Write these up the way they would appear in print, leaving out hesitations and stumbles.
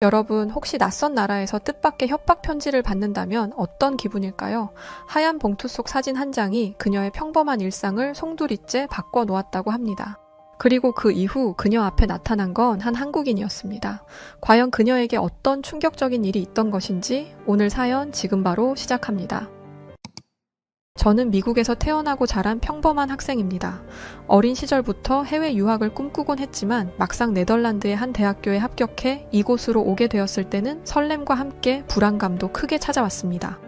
여러분, 혹시 낯선 나라에서 뜻밖의 협박 편지를 받는다면 어떤 기분일까요? 하얀 봉투 속 사진 한 장이 그녀의 평범한 일상을 송두리째 바꿔 놓았다고 합니다. 그리고 그 이후 그녀 앞에 나타난 건 한 한국인이었습니다. 과연 그녀에게 어떤 충격적인 일이 있던 것인지 오늘 사연 지금 바로 시작합니다. 저는 미국에서 태어나고 자란 평범한 학생입니다. 어린 시절부터 해외 유학을 꿈꾸곤 했지만 막상 네덜란드의 한 대학교에 합격해 이곳으로 오게 되었을 때는 설렘과 함께 불안감도 크게 찾아왔습니다.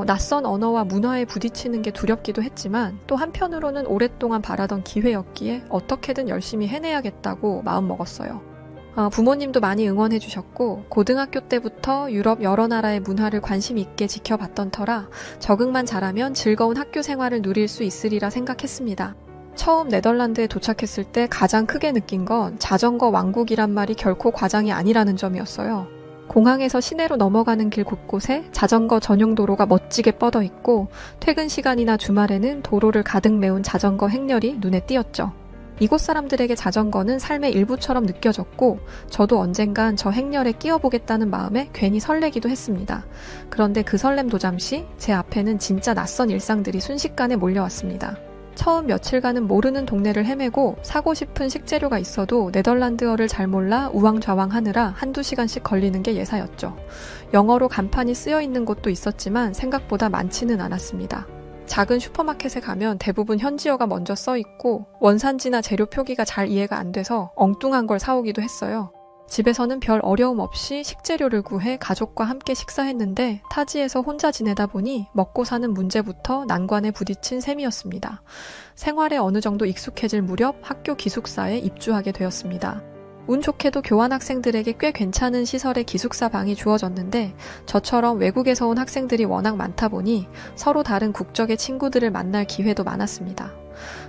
낯선 언어와 문화에 부딪히는 게 두렵기도 했지만 또 한편으로는 오랫동안 바라던 기회였기에 어떻게든 열심히 해내야겠다고 마음먹었어요. 부모님도 많이 응원해 주셨고 고등학교 때부터 유럽 여러 나라의 문화를 관심 있게 지켜봤던 터라 적응만 잘하면 즐거운 학교 생활을 누릴 수 있으리라 생각했습니다. 처음 네덜란드에 도착했을 때 가장 크게 느낀 건 자전거 왕국이란 말이 결코 과장이 아니라는 점이었어요. 공항에서 시내로 넘어가는 길 곳곳에 자전거 전용 도로가 멋지게 뻗어 있고 퇴근 시간이나 주말에는 도로를 가득 메운 자전거 행렬이 눈에 띄었죠. 이곳 사람들에게 자전거는 삶의 일부처럼 느껴졌고 저도 언젠간 저 행렬에 끼어보겠다는 마음에 괜히 설레기도 했습니다. 그런데 그 설렘도 잠시 제 앞에는 진짜 낯선 일상들이 순식간에 몰려왔습니다. 처음 며칠간은 모르는 동네를 헤매고 사고 싶은 식재료가 있어도 네덜란드어를 잘 몰라 우왕좌왕하느라 한두 시간씩 걸리는 게 예사였죠. 영어로 간판이 쓰여 있는 곳도 있었지만 생각보다 많지는 않았습니다. 작은 슈퍼마켓에 가면 대부분 현지어가 먼저 써 있고 원산지나 재료 표기가 잘 이해가 안 돼서 엉뚱한 걸 사오기도 했어요. 집에서는 별 어려움 없이 식재료를 구해 가족과 함께 식사했는데 타지에서 혼자 지내다 보니 먹고 사는 문제부터 난관에 부딪힌 셈이었습니다. 생활에 어느 정도 익숙해질 무렵 학교 기숙사에 입주하게 되었습니다. 운 좋게도 교환학생들에게 꽤 괜찮은 시설의 기숙사 방이 주어졌는데 저처럼 외국에서 온 학생들이 워낙 많다 보니 서로 다른 국적의 친구들을 만날 기회도 많았습니다.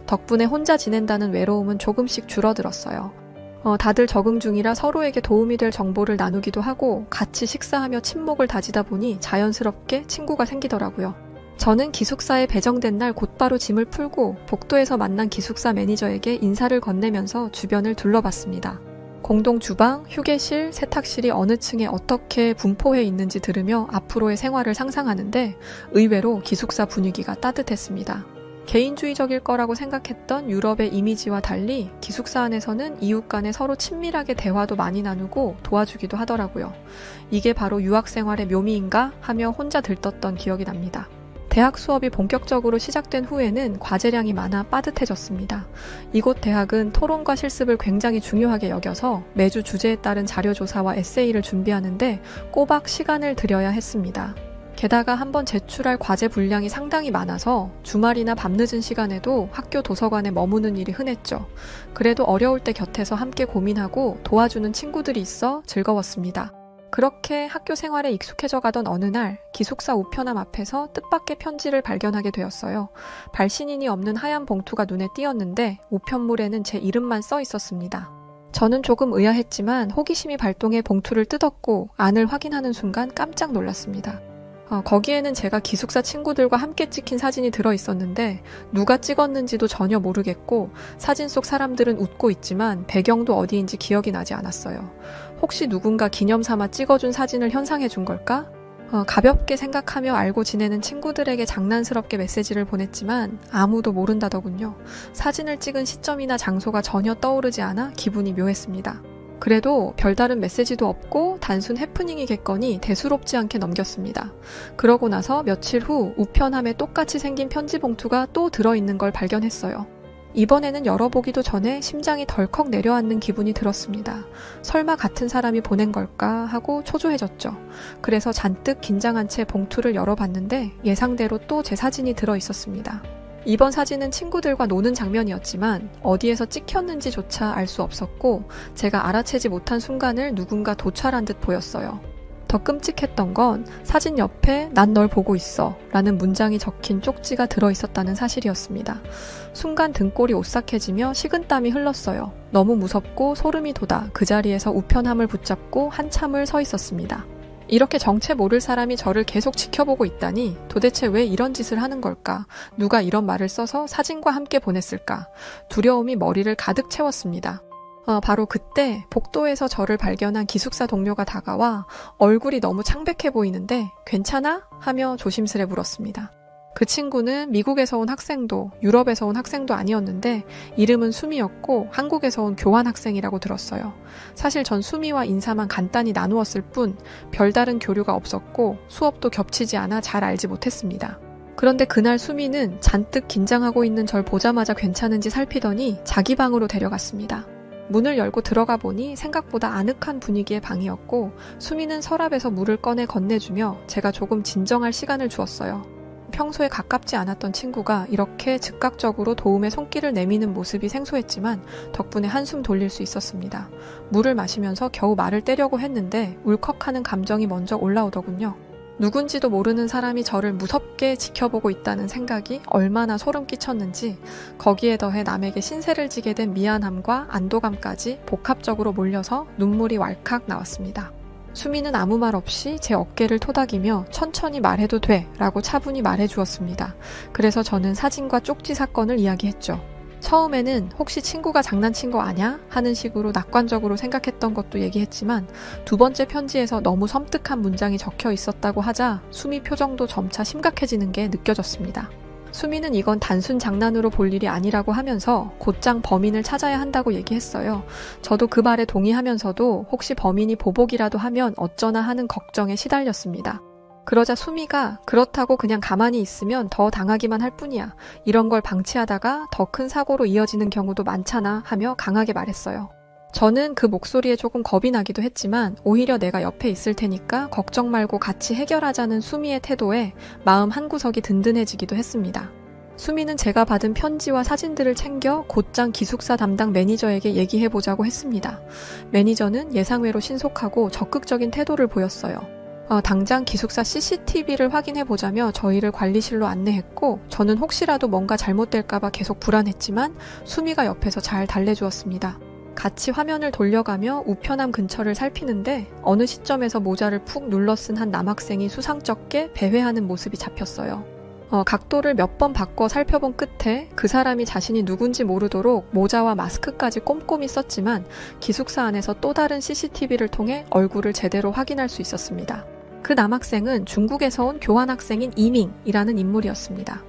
덕분에 혼자 지낸다는 외로움은 조금씩 줄어들었어요. 다들 적응 중이라 서로에게 도움이 될 정보를 나누기도 하고 같이 식사하며 친목을 다지다 보니 자연스럽게 친구가 생기더라고요. 저는 기숙사에 배정된 날 곧바로 짐을 풀고 복도에서 만난 기숙사 매니저에게 인사를 건네면서 주변을 둘러봤습니다. 공동 주방, 휴게실, 세탁실이 어느 층에 어떻게 분포해 있는지 들으며 앞으로의 생활을 상상하는데 의외로 기숙사 분위기가 따뜻했습니다. 개인주의적일 거라고 생각했던 유럽의 이미지와 달리 기숙사 안에서는 이웃 간에 서로 친밀하게 대화도 많이 나누고 도와주기도 하더라고요. 이게 바로 유학 생활의 묘미인가 하며 혼자 들떴던 기억이 납니다. 대학 수업이 본격적으로 시작된 후에는 과제량이 많아 빠듯해졌습니다. 이곳 대학은 토론과 실습을 굉장히 중요하게 여겨서 매주 주제에 따른 자료조사와 에세이를 준비하는데 꼬박 시간을 들여야 했습니다. 게다가 한번 제출할 과제 분량이 상당히 많아서 주말이나 밤늦은 시간에도 학교 도서관에 머무는 일이 흔했죠. 그래도 어려울 때 곁에서 함께 고민하고 도와주는 친구들이 있어 즐거웠습니다. 그렇게 학교 생활에 익숙해져 가던 어느 날 기숙사 우편함 앞에서 뜻밖의 편지를 발견하게 되었어요. 발신인이 없는 하얀 봉투가 눈에 띄었는데 우편물에는 제 이름만 써 있었습니다. 저는 조금 의아했지만 호기심이 발동해 봉투를 뜯었고 안을 확인하는 순간 깜짝 놀랐습니다. 거기에는 제가 기숙사 친구들과 함께 찍힌 사진이 들어있었는데 누가 찍었는지도 전혀 모르겠고 사진 속 사람들은 웃고 있지만 배경도 어디인지 기억이 나지 않았어요. 혹시 누군가 기념 삼아 찍어준 사진을 현상해 준 걸까? 가볍게 생각하며 알고 지내는 친구들에게 장난스럽게 메시지를 보냈지만 아무도 모른다더군요. 사진을 찍은 시점이나 장소가 전혀 떠오르지 않아 기분이 묘했습니다. 그래도 별다른 메시지도 없고 단순 해프닝이겠거니 대수롭지 않게 넘겼습니다. 그러고 나서 며칠 후 우편함에 똑같이 생긴 편지 봉투가 또 들어있는 걸 발견했어요. 이번에는 열어보기도 전에 심장이 덜컥 내려앉는 기분이 들었습니다. 설마 같은 사람이 보낸 걸까 하고 초조해졌죠. 그래서 잔뜩 긴장한 채 봉투를 열어봤는데 예상대로 또 제 사진이 들어있었습니다. 이번 사진은 친구들과 노는 장면이었지만 어디에서 찍혔는지조차 알 수 없었고 제가 알아채지 못한 순간을 누군가 도찰한 듯 보였어요. 더 끔찍했던 건 사진 옆에 "난 널 보고 있어" 라는 문장이 적힌 쪽지가 들어있었다는 사실이었습니다. 순간 등골이 오싹해지며 식은땀이 흘렀어요. 너무 무섭고 소름이 돋아 그 자리에서 우편함을 붙잡고 한참을 서 있었습니다. 이렇게 정체 모를 사람이 저를 계속 지켜보고 있다니 도대체 왜 이런 짓을 하는 걸까? 누가 이런 말을 써서 사진과 함께 보냈을까? 두려움이 머리를 가득 채웠습니다. 바로 그때 복도에서 저를 발견한 기숙사 동료가 다가와 얼굴이 너무 창백해 보이는데 괜찮아? 하며 조심스레 물었습니다. 그 친구는 미국에서 온 학생도 유럽에서 온 학생도 아니었는데 이름은 수미였고 한국에서 온 교환 학생이라고 들었어요. 사실 전 수미와 인사만 간단히 나누었을 뿐 별다른 교류가 없었고 수업도 겹치지 않아 잘 알지 못했습니다. 그런데 그날 수미는 잔뜩 긴장하고 있는 절 보자마자 괜찮은지 살피더니 자기 방으로 데려갔습니다. 문을 열고 들어가 보니 생각보다 아늑한 분위기의 방이었고 수미는 서랍에서 물을 꺼내 건네주며 제가 조금 진정할 시간을 주었어요. 평소에 가깝지 않았던 친구가 이렇게 즉각적으로 도움의 손길을 내미는 모습이 생소했지만 덕분에 한숨 돌릴 수 있었습니다. 물을 마시면서 겨우 말을 떼려고 했는데 울컥하는 감정이 먼저 올라오더군요. 누군지도 모르는 사람이 저를 무섭게 지켜보고 있다는 생각이 얼마나 소름 끼쳤는지 거기에 더해 남에게 신세를 지게 된 미안함과 안도감까지 복합적으로 몰려서 눈물이 왈칵 나왔습니다. 수미는 아무 말 없이 제 어깨를 토닥이며 천천히 말해도 돼 라고 차분히 말해주었습니다. 그래서 저는 사진과 쪽지 사건을 이야기했죠. 처음에는 혹시 친구가 장난친 거 아냐? 하는 식으로 낙관적으로 생각했던 것도 얘기했지만 두 번째 편지에서 너무 섬뜩한 문장이 적혀 있었다고 하자 수미 표정도 점차 심각해지는 게 느껴졌습니다. 수미는 이건 단순 장난으로 볼 일이 아니라고 하면서 곧장 범인을 찾아야 한다고 얘기했어요. 저도 그 말에 동의하면서도 혹시 범인이 보복이라도 하면 어쩌나 하는 걱정에 시달렸습니다. 그러자 수미가 그렇다고 그냥 가만히 있으면 더 당하기만 할 뿐이야. 이런 걸 방치하다가 더 큰 사고로 이어지는 경우도 많잖아 하며 강하게 말했어요. 저는 그 목소리에 조금 겁이 나기도 했지만 오히려 내가 옆에 있을 테니까 걱정 말고 같이 해결하자는 수미의 태도에 마음 한구석이 든든해지기도 했습니다. 수미는 제가 받은 편지와 사진들을 챙겨 곧장 기숙사 담당 매니저에게 얘기해보자고 했습니다. 매니저는 예상외로 신속하고 적극적인 태도를 보였어요. 당장 기숙사 CCTV를 확인해보자며 저희를 관리실로 안내했고 저는 혹시라도 뭔가 잘못될까봐 계속 불안했지만 수미가 옆에서 잘 달래주었습니다. 같이 화면을 돌려가며 우편함 근처를 살피는데 어느 시점에서 모자를 푹 눌러 쓴 한 남학생이 수상쩍게 배회하는 모습이 잡혔어요. 각도를 몇 번 바꿔 살펴본 끝에 그 사람이 자신이 누군지 모르도록 모자와 마스크까지 꼼꼼히 썼지만 기숙사 안에서 또 다른 CCTV를 통해 얼굴을 제대로 확인할 수 있었습니다. 그 남학생은 중국에서 온 교환학생인 이밍이라는 인물이었습니다.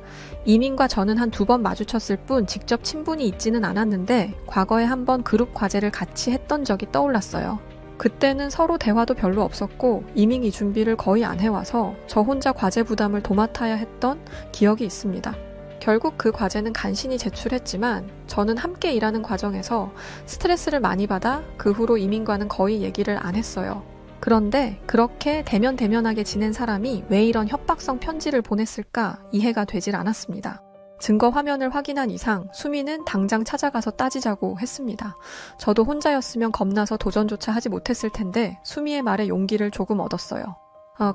이밍과 저는 한 2번 마주쳤을 뿐 직접 친분이 있지는 않았는데 과거에 한번 그룹 과제를 같이 했던 적이 떠올랐어요. 그때는 서로 대화도 별로 없었고 이밍이 준비를 거의 안 해와서 저 혼자 과제 부담을 도맡아야 했던 기억이 있습니다. 결국 그 과제는 간신히 제출했지만 저는 함께 일하는 과정에서 스트레스를 많이 받아 그 후로 이밍과는 거의 얘기를 안 했어요. 그런데 그렇게 대면대면하게 지낸 사람이 왜 이런 협박성 편지를 보냈을까 이해가 되질 않았습니다. 증거 화면을 확인한 이상 수미는 당장 찾아가서 따지자고 했습니다. 저도 혼자였으면 겁나서 도전조차 하지 못했을 텐데 수미의 말에 용기를 조금 얻었어요.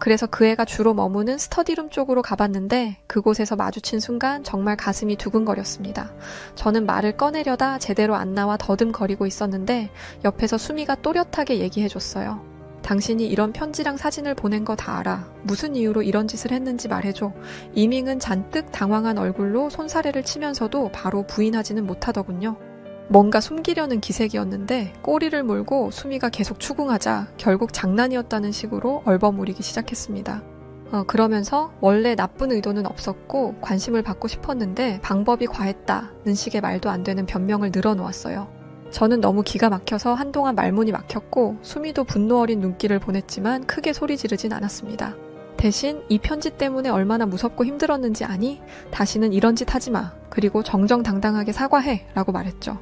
그래서 그 애가 주로 머무는 스터디룸 쪽으로 가봤는데 그곳에서 마주친 순간 정말 가슴이 두근거렸습니다. 저는 말을 꺼내려다 제대로 안 나와 더듬거리고 있었는데 옆에서 수미가 또렷하게 얘기해줬어요. 당신이 이런 편지랑 사진을 보낸 거 다 알아. 무슨 이유로 이런 짓을 했는지 말해줘. 이밍은 잔뜩 당황한 얼굴로 손사래를 치면서도 바로 부인하지는 못하더군요. 뭔가 숨기려는 기색이었는데 꼬리를 물고 수미가 계속 추궁하자 결국 장난이었다는 식으로 얼버무리기 시작했습니다. 그러면서 원래 나쁜 의도는 없었고 관심을 받고 싶었는데 방법이 과했다는 식의 말도 안 되는 변명을 늘어놓았어요. 저는 너무 기가 막혀서 한동안 말문이 막혔고 수미도 분노 어린 눈길을 보냈지만 크게 소리 지르진 않았습니다. 대신 이 편지 때문에 얼마나 무섭고 힘들었는지 아니? 다시는 이런 짓 하지 마. 그리고 정정당당하게 사과해 라고 말했죠.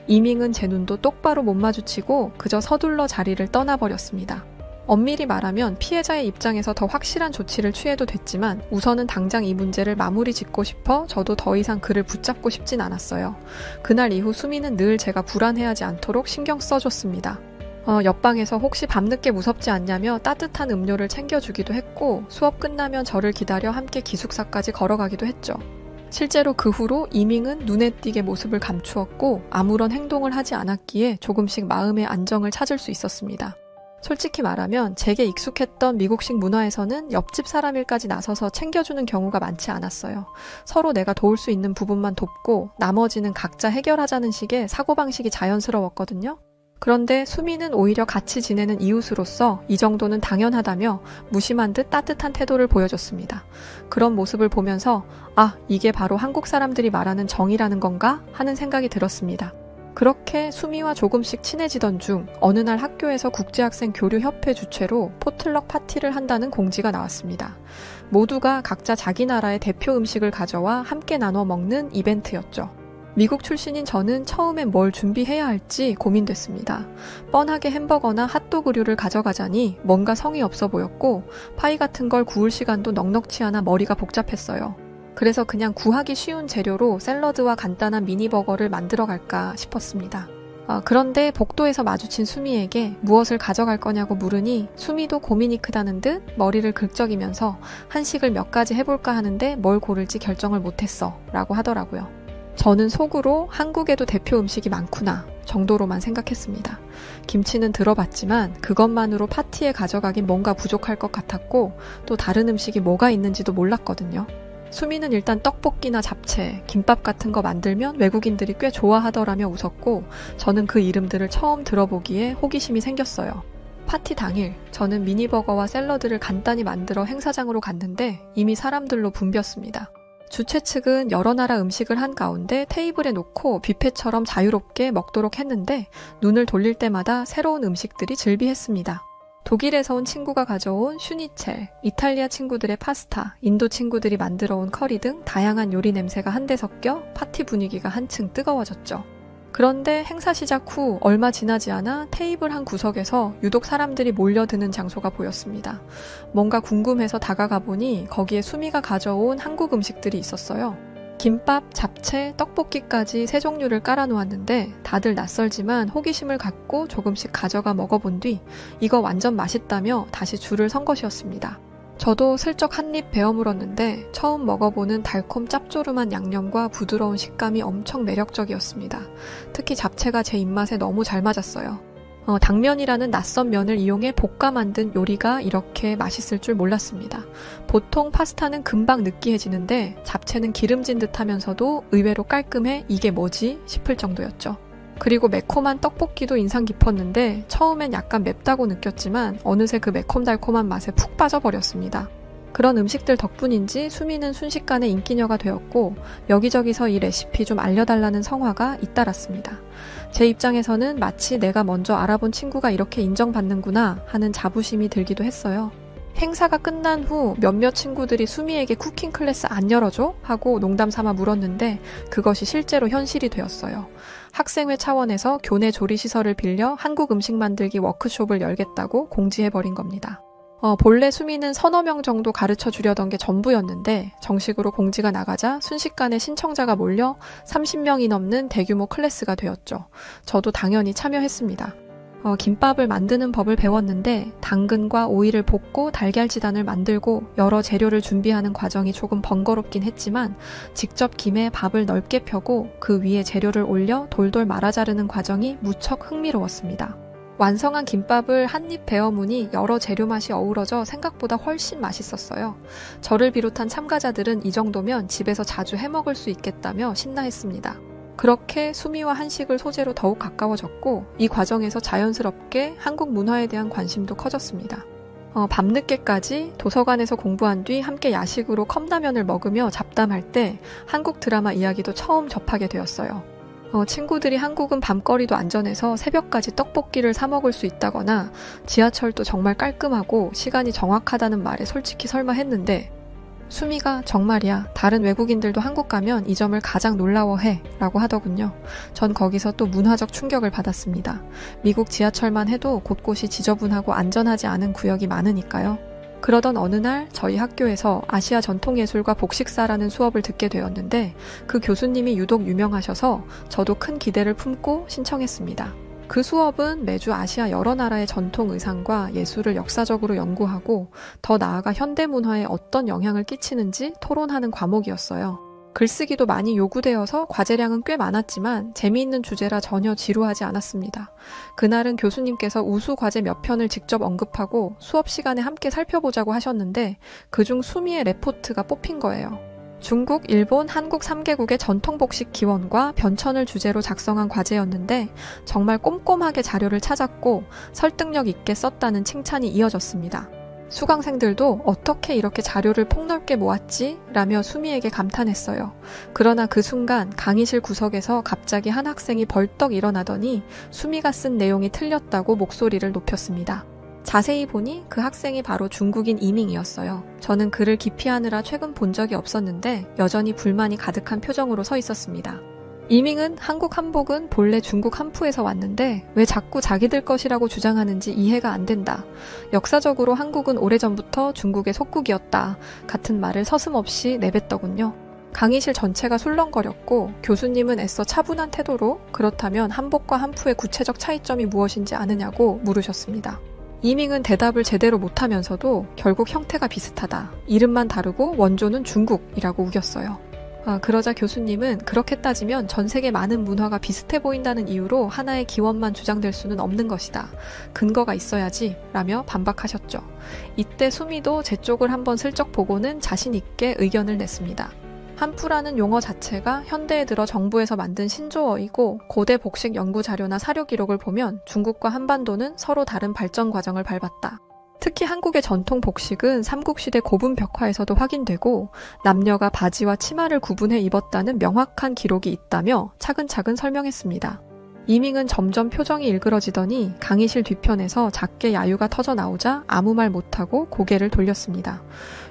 이밍은 제 눈도 똑바로 못 마주치고 그저 서둘러 자리를 떠나버렸습니다. 엄밀히 말하면 피해자의 입장에서 더 확실한 조치를 취해도 됐지만 우선은 당장 이 문제를 마무리 짓고 싶어 저도 더 이상 그를 붙잡고 싶진 않았어요. 그날 이후 수미는 늘 제가 불안해하지 않도록 신경 써줬습니다. 옆방에서 혹시 밤늦게 무섭지 않냐며 따뜻한 음료를 챙겨주기도 했고 수업 끝나면 저를 기다려 함께 기숙사까지 걸어가기도 했죠. 실제로 그 후로 이밍은 눈에 띄게 모습을 감추었고 아무런 행동을 하지 않았기에 조금씩 마음의 안정을 찾을 수 있었습니다. 솔직히 말하면 제게 익숙했던 미국식 문화에서는 옆집 사람일까지 나서서 챙겨주는 경우가 많지 않았어요. 서로 내가 도울 수 있는 부분만 돕고 나머지는 각자 해결하자는 식의 사고방식이 자연스러웠거든요. 그런데 수미는 오히려 같이 지내는 이웃으로서 이 정도는 당연하다며 무심한 듯 따뜻한 태도를 보여줬습니다. 그런 모습을 보면서 이게 바로 한국 사람들이 말하는 정이라는 건가 하는 생각이 들었습니다. 그렇게 수미와 조금씩 친해지던 중 어느 날 학교에서 국제학생 교류협회 주최로 포틀럭 파티를 한다는 공지가 나왔습니다. 모두가 각자 자기 나라의 대표 음식을 가져와 함께 나눠 먹는 이벤트였죠. 미국 출신인 저는 처음엔 뭘 준비해야 할지 고민됐습니다. 뻔하게 햄버거나 핫도그류를 가져가자니 뭔가 성의 없어 보였고 파이 같은 걸 구울 시간도 넉넉치 않아 머리가 복잡했어요. 그래서 그냥 구하기 쉬운 재료로 샐러드와 간단한 미니버거를 만들어 갈까 싶었습니다. 그런데 복도에서 마주친 수미에게 무엇을 가져갈 거냐고 물으니 수미도 고민이 크다는 듯 머리를 긁적이면서 한식을 몇 가지 해볼까 하는데 뭘 고를지 결정을 못했어 라고 하더라고요. 저는 속으로 한국에도 대표 음식이 많구나 정도로만 생각했습니다. 김치는 들어봤지만 그것만으로 파티에 가져가긴 뭔가 부족할 것 같았고 또 다른 음식이 뭐가 있는지도 몰랐거든요. 수미는 일단 떡볶이나 잡채, 김밥 같은 거 만들면 외국인들이 꽤 좋아하더라며 웃었고 저는 그 이름들을 처음 들어보기에 호기심이 생겼어요. 파티 당일 저는 미니버거와 샐러드를 간단히 만들어 행사장으로 갔는데 이미 사람들로 붐볐습니다. 주최 측은 여러 나라 음식을 한 가운데 테이블에 놓고 뷔페처럼 자유롭게 먹도록 했는데 눈을 돌릴 때마다 새로운 음식들이 즐비했습니다. 독일에서 온 친구가 가져온 슈니첼, 이탈리아 친구들의 파스타, 인도 친구들이 만들어 온 커리 등 다양한 요리 냄새가 한데 섞여 파티 분위기가 한층 뜨거워졌죠. 그런데 행사 시작 후 얼마 지나지 않아 테이블 한 구석에서 유독 사람들이 몰려드는 장소가 보였습니다. 뭔가 궁금해서 다가가 보니 거기에 수미가 가져온 한국 음식들이 있었어요. 김밥, 잡채, 떡볶이까지 세 종류를 깔아놓았는데 다들 낯설지만 호기심을 갖고 조금씩 가져가 먹어본 뒤 이거 완전 맛있다며 다시 줄을 선 것이었습니다. 저도 슬쩍 한 입 베어 물었는데 처음 먹어보는 달콤 짭조름한 양념과 부드러운 식감이 엄청 매력적이었습니다. 특히 잡채가 제 입맛에 너무 잘 맞았어요. 당면이라는 낯선 면을 이용해 볶아 만든 요리가 이렇게 맛있을 줄 몰랐습니다. 보통 파스타는 금방 느끼해지는데 잡채는 기름진 듯 하면서도 의외로 깔끔해 이게 뭐지 싶을 정도였죠. 그리고 매콤한 떡볶이도 인상 깊었는데 처음엔 약간 맵다고 느꼈지만 어느새 그 매콤달콤한 맛에 푹 빠져버렸습니다. 그런 음식들 덕분인지 수미는 순식간에 인기녀가 되었고 여기저기서 이 레시피 좀 알려달라는 성화가 잇따랐습니다. 제 입장에서는 마치 내가 먼저 알아본 친구가 이렇게 인정받는구나 하는 자부심이 들기도 했어요. 행사가 끝난 후 몇몇 친구들이 수미에게 쿠킹 클래스 안 열어줘? 하고 농담 삼아 물었는데 그것이 실제로 현실이 되었어요. 학생회 차원에서 교내 조리시설을 빌려 한국 음식 만들기 워크숍을 열겠다고 공지해버린 겁니다. 본래 수미는 서너 명 정도 가르쳐 주려던 게 전부였는데 정식으로 공지가 나가자 순식간에 신청자가 몰려 30명이 넘는 대규모 클래스가 되었죠. 저도 당연히 참여했습니다. 김밥을 만드는 법을 배웠는데 당근과 오이를 볶고 달걀지단을 만들고 여러 재료를 준비하는 과정이 조금 번거롭긴 했지만 직접 김에 밥을 넓게 펴고 그 위에 재료를 올려 돌돌 말아 자르는 과정이 무척 흥미로웠습니다. 완성한 김밥을 한 입 베어 무니 여러 재료 맛이 어우러져 생각보다 훨씬 맛있었어요. 저를 비롯한 참가자들은 이 정도면 집에서 자주 해먹을 수 있겠다며 신나했습니다. 그렇게 수미와 한식을 소재로 더욱 가까워졌고 이 과정에서 자연스럽게 한국 문화에 대한 관심도 커졌습니다. 밤늦게까지 도서관에서 공부한 뒤 함께 야식으로 컵라면을 먹으며 잡담할 때 한국 드라마 이야기도 처음 접하게 되었어요. 친구들이 한국은 밤거리도 안전해서 새벽까지 떡볶이를 사 먹을 수 있다거나 지하철도 정말 깔끔하고 시간이 정확하다는 말에 솔직히 설마 했는데 수미가 정말이야 다른 외국인들도 한국 가면 이 점을 가장 놀라워해 라고 하더군요. 전 거기서 또 문화적 충격을 받았습니다. 미국 지하철만 해도 곳곳이 지저분하고 안전하지 않은 구역이 많으니까요. 그러던 어느 날 저희 학교에서 아시아 전통예술과 복식사라는 수업을 듣게 되었는데 그 교수님이 유독 유명하셔서 저도 큰 기대를 품고 신청했습니다. 그 수업은 매주 아시아 여러 나라의 전통 의상과 예술을 역사적으로 연구하고 더 나아가 현대문화에 어떤 영향을 끼치는지 토론하는 과목이었어요. 글쓰기도 많이 요구되어서 과제량은 꽤 많았지만 재미있는 주제라 전혀 지루하지 않았습니다. 그날은 교수님께서 우수 과제 몇 편을 직접 언급하고 수업 시간에 함께 살펴보자고 하셨는데 그중 수미의 레포트가 뽑힌 거예요. 중국, 일본, 한국 3개국의 전통 복식 기원과 변천을 주제로 작성한 과제였는데 정말 꼼꼼하게 자료를 찾았고 설득력 있게 썼다는 칭찬이 이어졌습니다. 수강생들도 어떻게 이렇게 자료를 폭넓게 모았지? 라며 수미에게 감탄했어요. 그러나 그 순간 강의실 구석에서 갑자기 한 학생이 벌떡 일어나더니 수미가 쓴 내용이 틀렸다고 목소리를 높였습니다. 자세히 보니 그 학생이 바로 중국인 이밍이었어요. 저는 그를 기피하느라 최근 본 적이 없었는데 여전히 불만이 가득한 표정으로 서 있었습니다. 이밍은 한국 한복은 본래 중국 한푸에서 왔는데 왜 자꾸 자기들 것이라고 주장하는지 이해가 안 된다. 역사적으로 한국은 오래전부터 중국의 속국이었다. 같은 말을 서슴없이 내뱉더군요. 강의실 전체가 술렁거렸고 교수님은 애써 차분한 태도로 그렇다면 한복과 한푸의 구체적 차이점이 무엇인지 아느냐고 물으셨습니다. 이밍은 대답을 제대로 못하면서도 결국 형태가 비슷하다. 이름만 다르고 원조는 중국이라고 우겼어요. 그러자 교수님은 그렇게 따지면 전 세계 많은 문화가 비슷해 보인다는 이유로 하나의 기원만 주장될 수는 없는 것이다. 근거가 있어야지 라며 반박하셨죠. 이때 수미도 제 쪽을 한번 슬쩍 보고는 자신 있게 의견을 냈습니다. 한푸라는 용어 자체가 현대에 들어 정부에서 만든 신조어이고 고대 복식 연구 자료나 사료 기록을 보면 중국과 한반도는 서로 다른 발전 과정을 밟았다. 특히 한국의 전통 복식은 삼국시대 고분 벽화에서도 확인되고 남녀가 바지와 치마를 구분해 입었다는 명확한 기록이 있다며 차근차근 설명했습니다. 이밍은 점점 표정이 일그러지더니 강의실 뒤편에서 작게 야유가 터져 나오자 아무 말 못하고 고개를 돌렸습니다.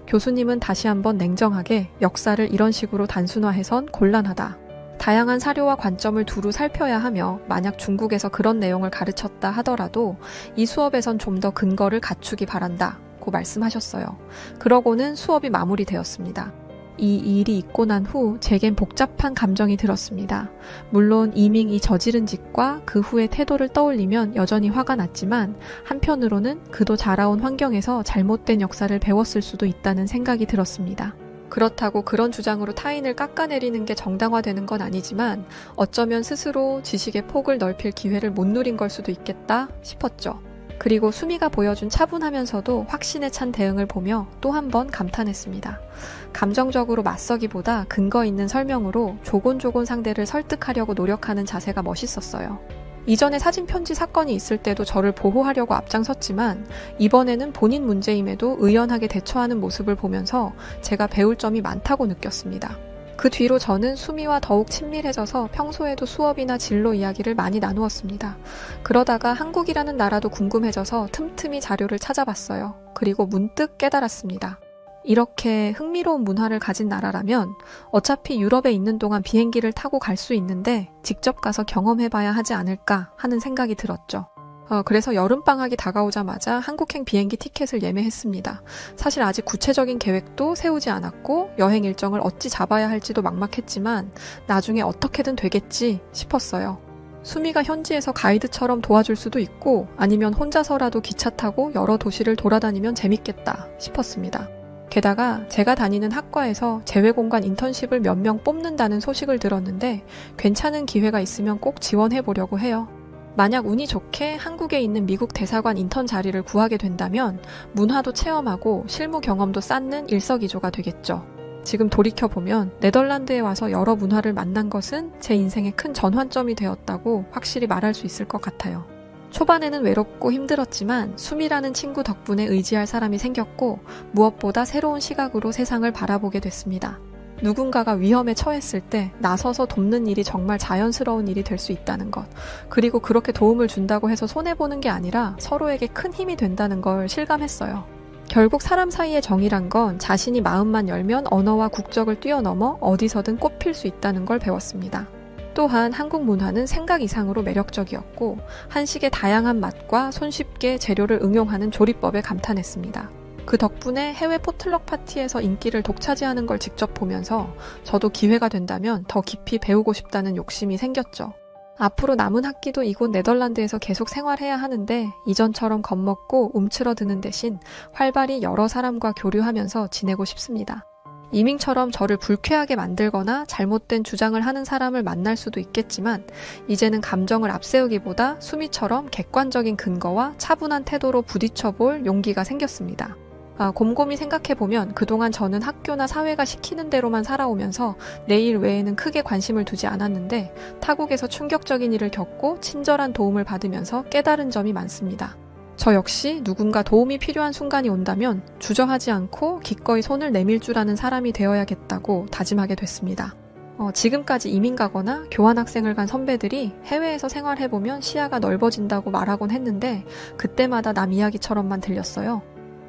교수님은 다시 한번 냉정하게 역사를 이런 식으로 단순화해선 곤란하다. 다양한 사료와 관점을 두루 살펴야 하며 만약 중국에서 그런 내용을 가르쳤다 하더라도 이 수업에선 좀 더 근거를 갖추기 바란다 고 말씀하셨어요. 그러고는 수업이 마무리되었습니다. 이 일이 있고 난 후 제겐 복잡한 감정이 들었습니다. 물론 이밍이 저지른 짓과 그 후의 태도를 떠올리면 여전히 화가 났지만 한편으로는 그도 자라온 환경에서 잘못된 역사를 배웠을 수도 있다는 생각이 들었습니다. 그렇다고 그런 주장으로 타인을 깎아내리는 게 정당화되는 건 아니지만 어쩌면 스스로 지식의 폭을 넓힐 기회를 못 누린 걸 수도 있겠다 싶었죠. 그리고 수미가 보여준 차분하면서도 확신에 찬 대응을 보며 또 한 번 감탄했습니다. 감정적으로 맞서기보다 근거 있는 설명으로 조곤조곤 상대를 설득하려고 노력하는 자세가 멋있었어요. 이전에 사진 편지 사건이 있을 때도 저를 보호하려고 앞장섰지만 이번에는 본인 문제임에도 의연하게 대처하는 모습을 보면서 제가 배울 점이 많다고 느꼈습니다. 그 뒤로 저는 수미와 더욱 친밀해져서 평소에도 수업이나 진로 이야기를 많이 나누었습니다. 그러다가 한국이라는 나라도 궁금해져서 틈틈이 자료를 찾아봤어요. 그리고 문득 깨달았습니다. 이렇게 흥미로운 문화를 가진 나라라면 어차피 유럽에 있는 동안 비행기를 타고 갈 수 있는데 직접 가서 경험해봐야 하지 않을까 하는 생각이 들었죠. 그래서 여름방학이 다가오자마자 한국행 비행기 티켓을 예매했습니다. 사실 아직 구체적인 계획도 세우지 않았고 여행 일정을 어찌 잡아야 할지도 막막했지만 나중에 어떻게든 되겠지 싶었어요. 수미가 현지에서 가이드처럼 도와줄 수도 있고 아니면 혼자서라도 기차 타고 여러 도시를 돌아다니면 재밌겠다 싶었습니다. 게다가 제가 다니는 학과에서 재외공간 인턴십을 몇 명 뽑는다는 소식을 들었는데 괜찮은 기회가 있으면 꼭 지원해보려고 해요. 만약 운이 좋게 한국에 있는 미국 대사관 인턴 자리를 구하게 된다면 문화도 체험하고 실무 경험도 쌓는 일석이조가 되겠죠. 지금 돌이켜보면 네덜란드에 와서 여러 문화를 만난 것은 제 인생의 큰 전환점이 되었다고 확실히 말할 수 있을 것 같아요. 초반에는 외롭고 힘들었지만 수미라는 친구 덕분에 의지할 사람이 생겼고 무엇보다 새로운 시각으로 세상을 바라보게 됐습니다. 누군가가 위험에 처했을 때 나서서 돕는 일이 정말 자연스러운 일이 될 수 있다는 것. 그리고 그렇게 도움을 준다고 해서 손해보는 게 아니라 서로에게 큰 힘이 된다는 걸 실감했어요. 결국 사람 사이의 정이란 건 자신이 마음만 열면 언어와 국적을 뛰어넘어 어디서든 꽃필 수 있다는 걸 배웠습니다. 또한 한국 문화는 생각 이상으로 매력적이었고 한식의 다양한 맛과 손쉽게 재료를 응용하는 조리법에 감탄했습니다. 그 덕분에 해외 포틀럭 파티에서 인기를 독차지하는 걸 직접 보면서 저도 기회가 된다면 더 깊이 배우고 싶다는 욕심이 생겼죠. 앞으로 남은 학기도 이곳 네덜란드에서 계속 생활해야 하는데 이전처럼 겁먹고 움츠러드는 대신 활발히 여러 사람과 교류하면서 지내고 싶습니다. 이밍처럼 저를 불쾌하게 만들거나 잘못된 주장을 하는 사람을 만날 수도 있겠지만 이제는 감정을 앞세우기보다 수미처럼 객관적인 근거와 차분한 태도로 부딪혀볼 용기가 생겼습니다. 곰곰이 생각해보면 그동안 저는 학교나 사회가 시키는 대로만 살아오면서 내 일 외에는 크게 관심을 두지 않았는데 타국에서 충격적인 일을 겪고 친절한 도움을 받으면서 깨달은 점이 많습니다. 저 역시 누군가 도움이 필요한 순간이 온다면 주저하지 않고 기꺼이 손을 내밀 줄 아는 사람이 되어야겠다고 다짐하게 됐습니다. 지금까지 이민 가거나 교환학생을 간 선배들이 해외에서 생활해보면 시야가 넓어진다고 말하곤 했는데 그때마다 남 이야기처럼만 들렸어요.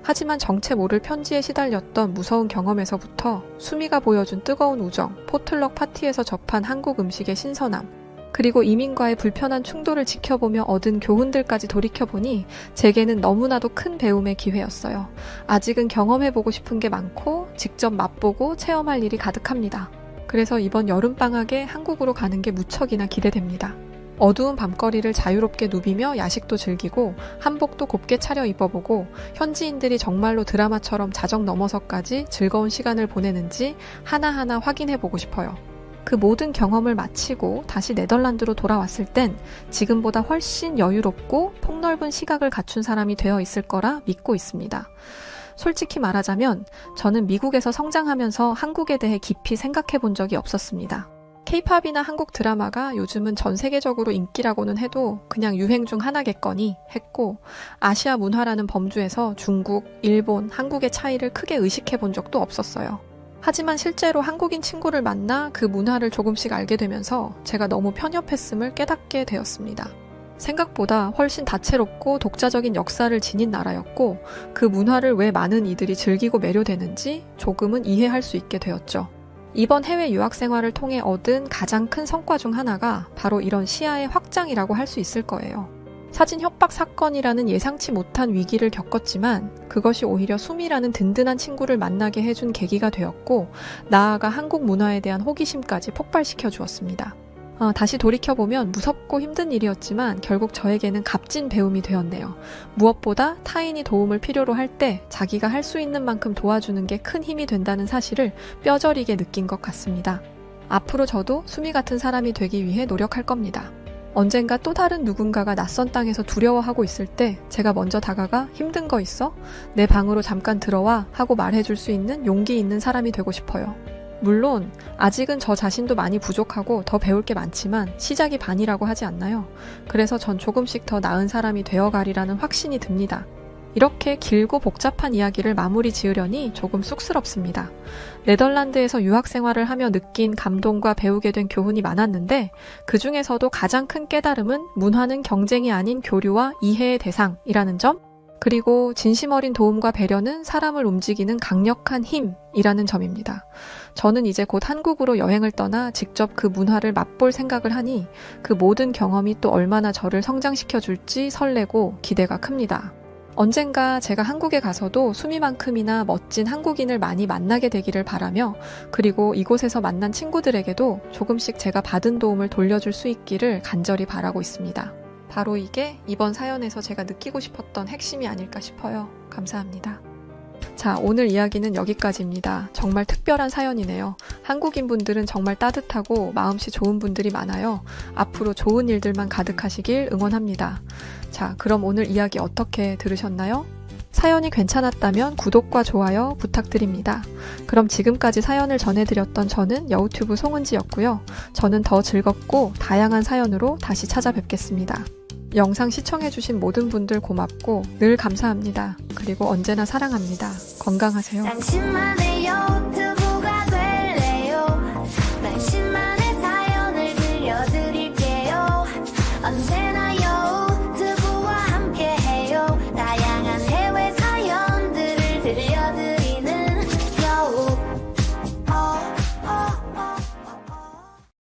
하지만 정체 모를 편지에 시달렸던 무서운 경험에서부터 수미가 보여준 뜨거운 우정, 포틀럭 파티에서 접한 한국 음식의 신선함, 그리고 이민과의 불편한 충돌을 지켜보며 얻은 교훈들까지 돌이켜보니 제게는 너무나도 큰 배움의 기회였어요. 아직은 경험해보고 싶은 게 많고 직접 맛보고 체험할 일이 가득합니다. 그래서 이번 여름방학에 한국으로 가는 게 무척이나 기대됩니다. 어두운 밤거리를 자유롭게 누비며 야식도 즐기고 한복도 곱게 차려 입어보고 현지인들이 정말로 드라마처럼 자정 넘어서까지 즐거운 시간을 보내는지 하나하나 확인해보고 싶어요. 그 모든 경험을 마치고 다시 네덜란드로 돌아왔을 땐 지금보다 훨씬 여유롭고 폭넓은 시각을 갖춘 사람이 되어 있을 거라 믿고 있습니다. 솔직히 말하자면 저는 미국에서 성장하면서 한국에 대해 깊이 생각해 본 적이 없었습니다. K-팝이나 한국 드라마가 요즘은 전 세계적으로 인기라고는 해도 그냥 유행 중 하나겠거니 했고 아시아 문화라는 범주에서 중국, 일본, 한국의 차이를 크게 의식해 본 적도 없었어요. 하지만 실제로 한국인 친구를 만나 그 문화를 조금씩 알게 되면서 제가 너무 편협했음을 깨닫게 되었습니다. 생각보다 훨씬 다채롭고 독자적인 역사를 지닌 나라였고 그 문화를 왜 많은 이들이 즐기고 매료되는지 조금은 이해할 수 있게 되었죠. 이번 해외 유학 생활을 통해 얻은 가장 큰 성과 중 하나가 바로 이런 시야의 확장이라고 할 수 있을 거예요. 사진 협박 사건이라는 예상치 못한 위기를 겪었지만 그것이 오히려 수미라는 든든한 친구를 만나게 해준 계기가 되었고 나아가 한국 문화에 대한 호기심까지 폭발시켜 주었습니다. 다시 돌이켜보면 무섭고 힘든 일이었지만 결국 저에게는 값진 배움이 되었네요. 무엇보다 타인이 도움을 필요로 할 때 자기가 할 수 있는 만큼 도와주는 게 큰 힘이 된다는 사실을 뼈저리게 느낀 것 같습니다. 앞으로 저도 수미 같은 사람이 되기 위해 노력할 겁니다. 언젠가 또 다른 누군가가 낯선 땅에서 두려워하고 있을 때 제가 먼저 다가가 힘든 거 있어? 내 방으로 잠깐 들어와 하고 말해줄 수 있는 용기 있는 사람이 되고 싶어요. 물론 아직은 저 자신도 많이 부족하고 더 배울 게 많지만 시작이 반이라고 하지 않나요? 그래서 전 조금씩 더 나은 사람이 되어가리라는 확신이 듭니다. 이렇게 길고 복잡한 이야기를 마무리 지으려니 조금 쑥스럽습니다. 네덜란드에서 유학 생활을 하며 느낀 감동과 배우게 된 교훈이 많았는데 그 중에서도 가장 큰 깨달음은 문화는 경쟁이 아닌 교류와 이해의 대상이라는 점, 그리고 진심 어린 도움과 배려는 사람을 움직이는 강력한 힘이라는 점입니다. 저는 이제 곧 한국으로 여행을 떠나 직접 그 문화를 맛볼 생각을 하니 그 모든 경험이 또 얼마나 저를 성장시켜줄지 설레고 기대가 큽니다. 언젠가 제가 한국에 가서도 수미만큼이나 멋진 한국인을 많이 만나게 되기를 바라며 그리고 이곳에서 만난 친구들에게도 조금씩 제가 받은 도움을 돌려줄 수 있기를 간절히 바라고 있습니다. 바로 이게 이번 사연에서 제가 느끼고 싶었던 핵심이 아닐까 싶어요. 감사합니다. 자, 오늘 이야기는 여기까지입니다. 정말 특별한 사연이네요. 한국인분들은 정말 따뜻하고 마음씨 좋은 분들이 많아요. 앞으로 좋은 일들만 가득하시길 응원합니다. 자, 그럼 오늘 이야기 어떻게 들으셨나요? 사연이 괜찮았다면 구독과 좋아요 부탁드립니다. 그럼 지금까지 사연을 전해드렸던 저는 여우튜브 송은지였고요. 저는 더 즐겁고 다양한 사연으로 다시 찾아뵙겠습니다. 영상 시청해주신 모든 분들 고맙고 늘 감사합니다. 그리고 언제나 사랑합니다. 건강하세요.